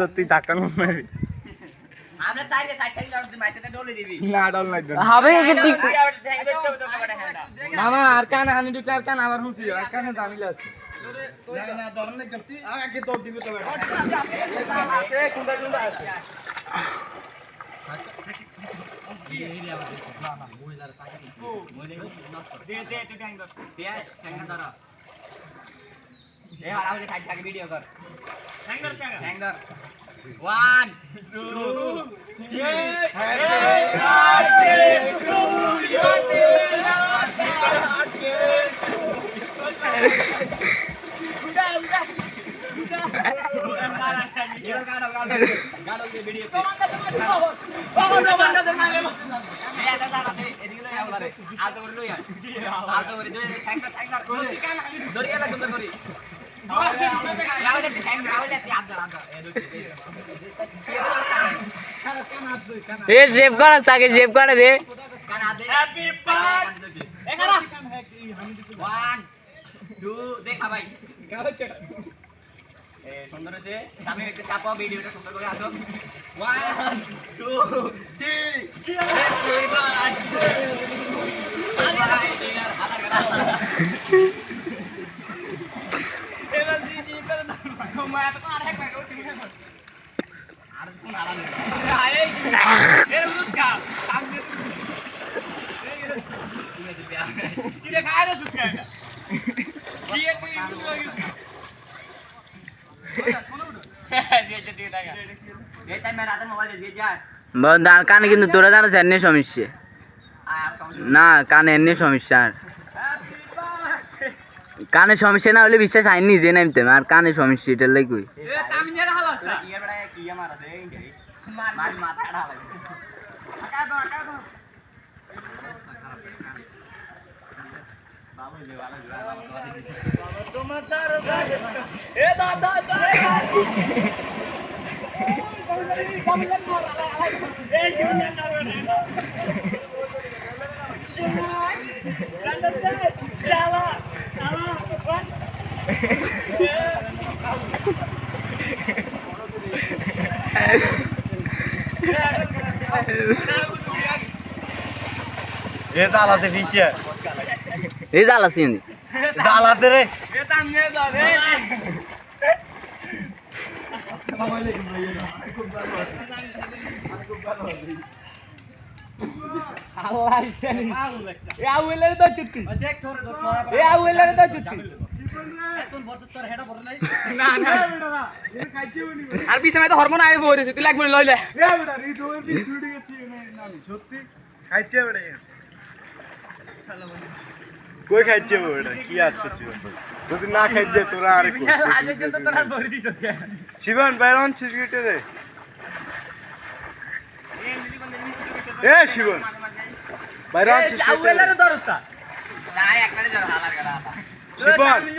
তুই ধাক্কা মারবি মামা আর কান হানি ঢুকলে আর কান আবার হুঁচি আর কানে দামিলে আছে ভিডিও কর One, two, ए शेप कर सागे शेप कर दे हैप्पी बर्थडे 1 2 দেখা ভাই এ সুন্দর আছে সামনে একটা চাপা ভিডিওটা সুন্দর করে আসো 1 2 3 হ্যাপি বার্থডে আরে ডিনার হাতার কাটা এবার দিদি করে না মা তো আর এক মিনিট ওটি আর কোন আরাম আরে এর উস্কা সামনে কিরে খায় রে দুধ খায় কি এক কানে কিন্তু তোরা জানো এমনি সমস্যা না কানে এমনি সমস্যা কানে সমস্যা না হলে বিশ্বাস আইন নিজে নামতে আর কানে সমস্যা এটার লাগবে জালাতে ফিসে এই জ্বালাছি জালাতে রে আর পিছনে তো হরমোন আইব হইছে তুই লাগবে লইলে সত্যি খাইছে বেটা কই খাইছে বেটা কি আছে যদি না খাইছে তোরা আর শিবন বাইরন ছিসকিটে দে এ শিবন বাইরন ছিসকিটে শিবন